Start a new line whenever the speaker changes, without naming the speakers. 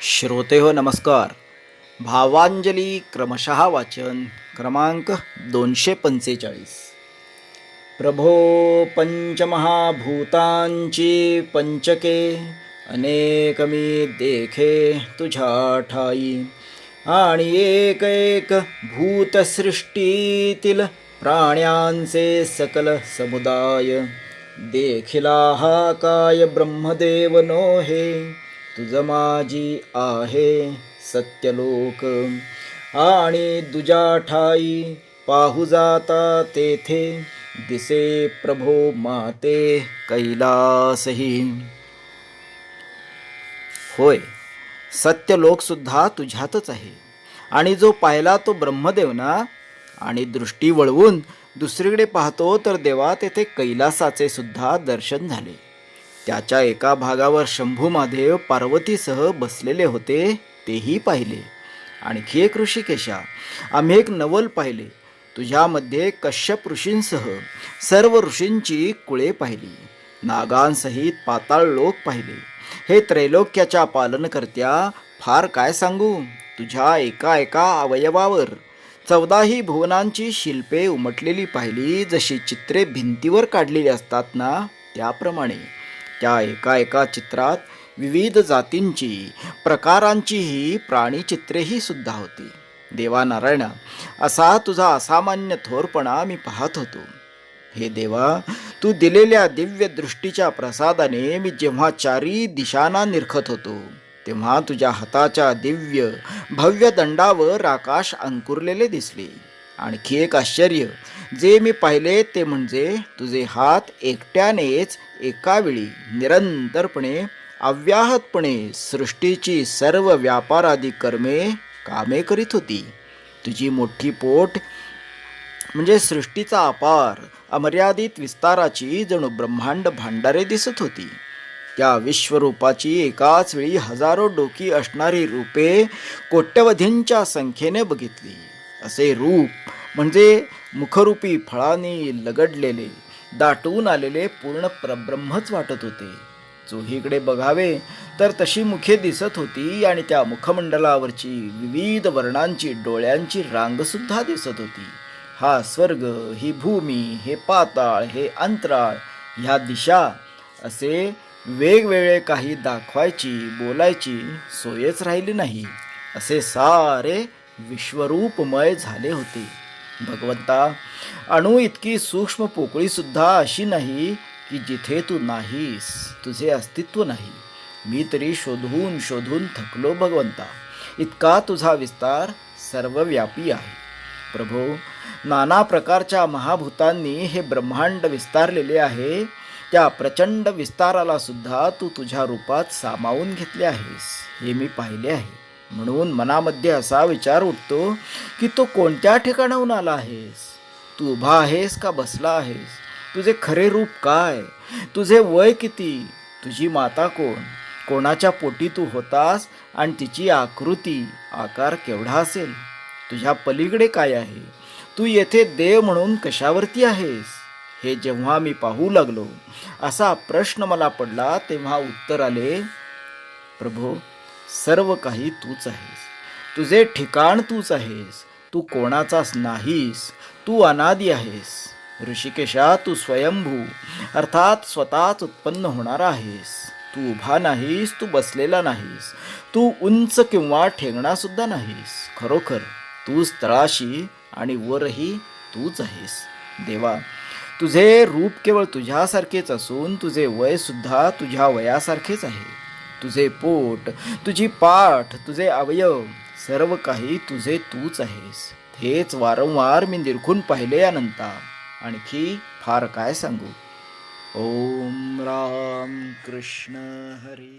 श्रोते हो नमस्कार. भावांजली क्रमशः वाचन क्रमांक 245. प्रभो पंचमहाभूतांची पंचके अनेक मी देखे तुझ्या ठाई आणि एक एक भूतसृष्टीतील प्राण्यांचे सकल समुदाय देखिला हा काय ब्रह्मदेव नोहे तुझ माझी आहे सत्यलोक आणि दुजा ठाई पाहू जाता तेथे दिसे प्रभो माते कैलासही. होय, सत्यलोक सुद्धा तुझ्यातच आहे आणि जो पाहिला तो ब्रह्मदेव ना. आणि दृष्टी वळवून दुसरीकडे पाहतो तर देवा तेथे कैलासाचे सुद्धा दर्शन झाले. त्याच्या एका भागावर शंभू महादेव पार्वतीसह बसलेले होते तेही पाहिले. आणखी एक ऋषिकेशा, आम्ही एक नवल पाहिले. तुझ्यामध्ये कश्यप ऋषींसह सर्व ऋषींची कुळे पाहिली. नागांसहित पाताळ लोक पाहिले. हे त्रैलोक्याच्या पालनकर्त्या, फार काय सांगू. तुझ्या एका एका अवयवावर 14ही भुवनांची शिल्पे उमटलेली पाहिली. जशी चित्रे भिंतीवर काढलेली असतात ना, त्याप्रमाणे त्या एका एका चित्रात विविध जातींची प्रकारांचीही प्राणीचित्रेही सुद्धा होती. देवा नारायणा, असा तुझा असामान्य थोरपणा मी पाहत होतो. हे देवा, तू दिलेल्या दिव्य दृष्टीच्या प्रसादाने मी जेव्हा चारी दिशांना निरखत होतो तेव्हा तुझ्या हाताच्या दिव्य भव्य दंडावर आकाश अंकुरलेले दिसले. आणखी एक आश्चर्य जे मी पाहिले ते म्हणजे तुझे हात एकट्यानेच एकावेळी निरंतरपणे अव्याहतपणे सृष्टीची सर्व व्यापारादी कामे करीत होती. तुझी मोठी पोट म्हणजे सृष्टीचा अपार अमर्यादित विस्ताराची जणू ब्रह्मांड भांडारे दिसत होती. त्या विश्वरूपाची एकाच वेळी हजारो डोकी असणारी रूपे कोट्यवधींच्या संख्येने बघितली. असे रूप म्हणजे मुखरूपी फळांनी लगडलेले दाटून आलेले पूर्ण परब्रह्मच वाटत होते. चोहीकडे बघावे तर तशी मुखे दिसत होती आणि त्या मुखमंडलावरची विविध वर्णांची डोळ्यांची रांगसुद्धा दिसत होती. हा स्वर्ग, ही भूमी, हे पाताळ, हे अंतराळ, ह्या दिशा असे वेगवेगळे काही दाखवायची बोलायची सोयच राहिली नाही. असे सारे विश्वरूपमय झाले होते. भगवंता, अणु इतकी सूक्ष्म पोकळी सुद्धा अशी नाही की जिथे तू नाहीस, तुझे अस्तित्व नाही. मी तरी शोधून शोधून थकलो भगवंता. इतका तुझा विस्तार सर्वव्यापी आहे. प्रभो, नाना प्रकारच्या महाभूतांनी हे ब्रह्मांड विस्तारलेले आहे. त्या प्रचंड विस्ताराला सुद्धा तू तुझ्या रूपात सामावून घेतले आहेस, हे मी पाहिले आहे. म्हणून मनामध्ये असा विचार उठतो की तो कोणत्या ठिकाणाहून आला आहेस. तू उभा आहेस का बसला आहेस. तुझे खरे रूप काय, तुझे वय किती, तुझी माता कोण, कोणाच्या पोटी तू होतास आणि तिची आकृती आकार केवढा असेल. तुझ्या पलीकडे काय आहे. तू येथे देव म्हणून कशावरती आहेस. हे जेव्हा मी पाहू लागलो, असा प्रश्न मला पडला, तेव्हा उत्तर आले, प्रभो, सर्व काही तूच आहेस. तुझे ठिकाण तूच आहेस. तू कोणाचाच नाहीस. तू अनादी आहेस. ऋषिकेशा, तू स्वयंभू अर्थात स्वतःच उत्पन्न होणारा आहेस. तू उभा नाहीस, तू बसलेला नाहीस, तू उंच किंवा ठेंगणा सुद्धा नाहीस. खरोखर तूच तळाशी आणि वरही तूच आहेस. देवा, तुझे रूप केवळ तुझ्यासारखेच असून तुझे वय सुद्धा तुझ्या वयासारखेच आहे. तुझे पोट, तुझी पाठ, तुझे अवयव सर्व काही तुझे तूच आहेस. हेच वारंवार मी निरखून पाहिले अनंता. आणखी फार काय सांगू. ओम राम कृष्ण हरी.